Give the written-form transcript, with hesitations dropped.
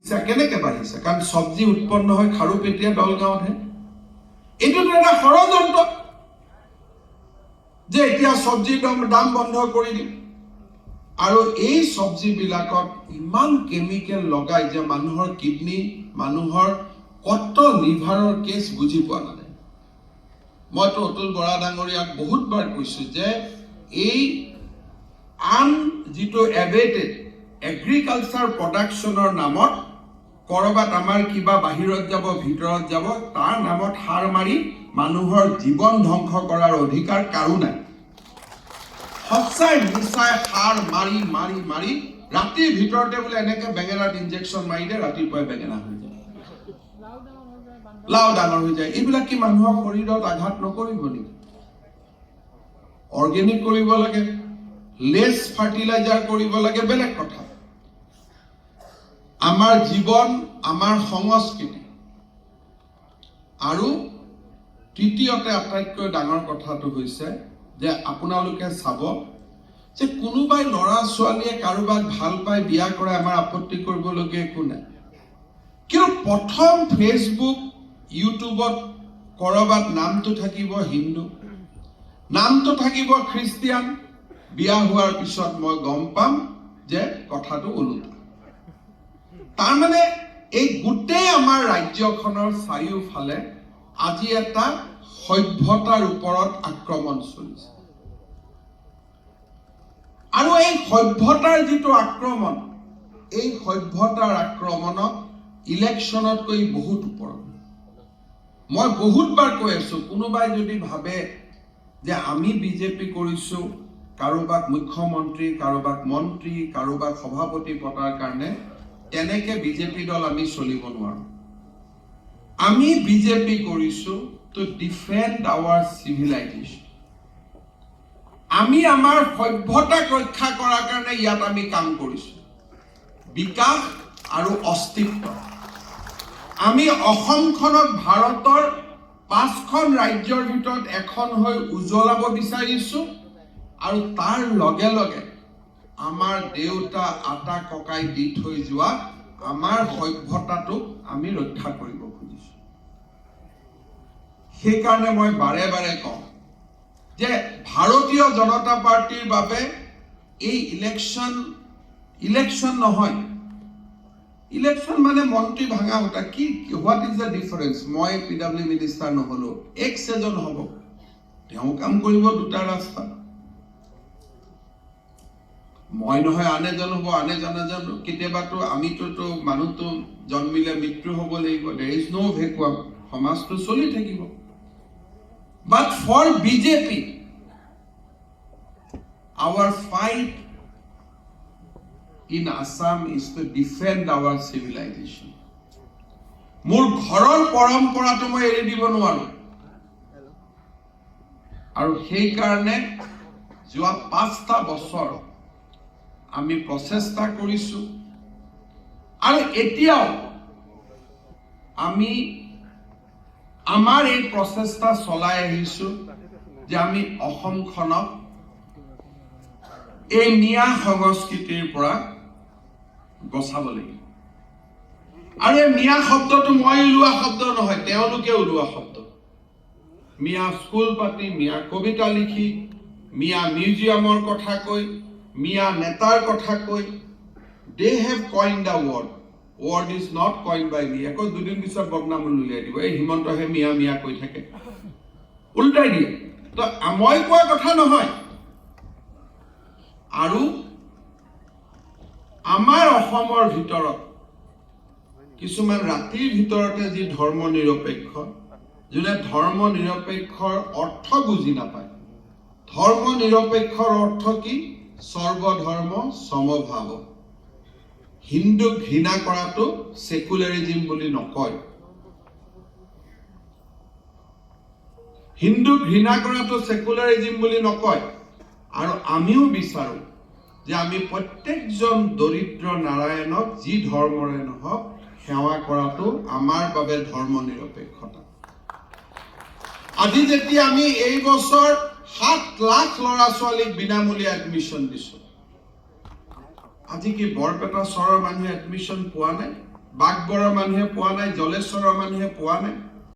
কেনেকে বাঢ়িছে? কাৰণ চব্জি উৎপন্ন হয় খাৰুপেটীয়া দলগাঁৱতহে। এইটোতো এটা ষড়যন্ত্ৰ যে এতিয়া চব্জিৰ দাম বন্ধ কৰি দিম, আৰু এই চব্জিবিলাকত ইমান কেমিকেল লগাই যে মানুহৰ কিডনী, মানুহৰ কত লিভাৰৰ কেছ বুজি পোৱা নাযায়। মইতো অতুল বৰা ডাঙৰীয়াক বহুতবাৰ কৈছো যে এই যিটো এবেটেড এগ্ৰিকালচাৰ প্ৰডাকশ্যনৰ নামত কৰবাত আমাৰ কিবা বাহিৰত যাব, ভিতৰত যাব, তাৰ নামত সাৰ মাৰি মানুহৰ জীৱন ধ্বংস কৰাৰ অধিকাৰ কাৰো নাই। সঁচাই মিছাই সাৰ মাৰি মাৰি মাৰি ৰাতিৰ ভিতৰতে বোলে এনেকে বেঙেনাত ইনজেকশ্যন মাৰি দিয়ে, ৰাতিপুৱাই বেঙেনা হৈ যায়, লাও ডাঙৰ হৈ যায়। এইবিলাক কি মানুহৰ শৰীৰত আঘাত নকৰিব নেকি? অৰ্গেনিক কৰিব লাগে, লেছ ফাৰ্টিলাইজাৰ কৰিব লাগে, বেলেগ কথা। আমাৰ জীৱন, আমাৰ সংস্কৃতি, আৰু তৃতীয়তে আটাইতকৈ ডাঙৰ কথাটো হৈছে যে আপোনালোকে চাব যে কোনোবাই ল'ৰা ছোৱালীয়ে কাৰোবাক ভাল পাই বিয়া কৰে, আমাৰ আপত্তি কৰিবলগীয়া একো নাই। কিন্তু প্ৰথম ফেচবুক, ইউটিউবত কৰবাত নামটো থাকিব হিন্দু, নামটো থাকিব খ্ৰীষ্টিয়ান, বিয়া হোৱাৰ পিছত মই গম পাম যে কথাটো ওলোটা। তাৰমানে এই গোটেই আমাৰ ৰাজ্যখনৰ চাৰিওফালে আজি এটা সভ্যতাৰ ওপৰত আক্ৰমণ চলিছে, আৰু এই সভ্যতাৰ যিটো আক্ৰমণ, এই সভ্যতাৰ আক্ৰমণক ইলেকশ্যনতকৈ বহুত ওপৰত। মই বহুতবাৰ কৈ আছো, কোনোবাই যদি ভাবে যে আমি বিজেপি কৰিছো কাৰোবাক মুখ্যমন্ত্ৰী, কাৰোবাক মন্ত্ৰী, কাৰোবাক সভাপতি পতাৰ কাৰণে, তেনেকে বিজেপি দল আমি চলিব নোৱাৰো। আমি বিজেপি কৰিছো টু ডিফেণ্ড আৱাৰ চিভিলাইজেশ্যন। আমি আমাৰ সভ্যতাক ৰক্ষা কৰাৰ কাৰণে ইয়াত আমি কাম কৰিছো, বিকাশ আৰু অস্তিত্ব। আমি অসমখনক ভাৰতৰ 5খন ৰাজ্যৰ ভিতৰত এখন হৈ উজ্বলাব বিচাৰিছো, আৰু তাৰ লগে লগে আমাৰ দেউতা আটা ককাই দি থৈ যোৱা আমাৰ সভ্যতাটোক আমি ৰক্ষা কৰিব খুজিছো। সেইকাৰণে মই বাৰে বাৰে কওঁ যে ভাৰতীয় জনতা পাৰ্টিৰ বাবে এই ইলেকশ্যন নহয়। ইলেকশ্যন মানে মন্ত্ৰী ভাঙা হতা কি? What is the difference? মই PW মিনিষ্টাৰ নহলো, এক্স এজন হ'ব, তেওঁ কাম কৰিব দুটা ৰাস্তা, মই নহয় আন এজন হ'ব, আন এজন। কেতিয়াবাতো আমিতো মানুহটো জন্মিলে মৃত্যু হ'ব লাগিব, দেৰ ইজ ন' ভেকুৱাম, সমাজটো চলি থাকিব। But for BJP, our fight in Assam is to defend our civilization. মোৰ ঘৰৰ পৰম্পৰাটো মই এৰি দিব নোৱাৰো, আৰু সেইকাৰণে যোৱা 5টা বছৰ আমি প্ৰচেষ্টা কৰিছো, আৰু এতিয়াও আমি আমাৰ এই প্ৰচেষ্টা চলাই আহিছো যে আমি অসমখনক এই মিয়া সংস্কৃতিৰ পৰা বচাব লাগিব। আৰু এই মিয়া শব্দটো মই ওলোৱা শব্দ নহয়, তেওঁলোকে ওলোৱা শব্দ। মিয়া স্কুল পাতি, মিয়া কবিতা লিখি, মিয়া মিউজিয়ামৰ কথা কৈ, মিয়া নেতাৰ কথা কৈ, they have coined the word is not coined by me। আকৌ দুদিন পিছত বদনাম উলিয়াই দিব, এই হিমন্তহে মিয়া মিয়া কৈ থাকে, উল্টাই দিয়ে। তো মই কোৱা কথা নহয়। আৰু আমাৰ অসমৰ ভিতৰত কিছুমান ৰাতিৰ ভিতৰতে যি ধৰ্ম নিৰপেক্ষ, যোনে ধৰ্ম নিৰপেক্ষৰ অৰ্থ বুজি নাপায়। ধৰ্ম নিৰপেক্ষৰ অৰ্থ কি? সৰ্বধৰ্ম সমভাৱ। হিন্দুক ঘৃণা কৰাটো সেকুলাৰিজিম বুলি নকয়। হিন্দুক ঘৃণা কৰাটো সেকুলাৰিজিম বুলি নকয়। আৰু আমিও বিচাৰো যে আমি প্ৰত্যেকজন দৰিদ্ৰ নাৰায়ণক যি ধৰ্মৰে নহওক সেৱা কৰাটো আমাৰ বাবে ধৰ্ম নিৰপেক্ষতা। আজি যেতিয়া আমি এই বছৰ 7 লাখ ল'ৰা ছোৱালীক বিনামূলীয়া এডমিশ্যন দিছো, আজি কি বৰপেটা চহৰৰ মানুহে এডমিশ্যন পোৱা নাই? বাগবৰৰ মানুহে পোৱা নাই, জলেশ্বৰৰ মানুহে পোৱা নাই।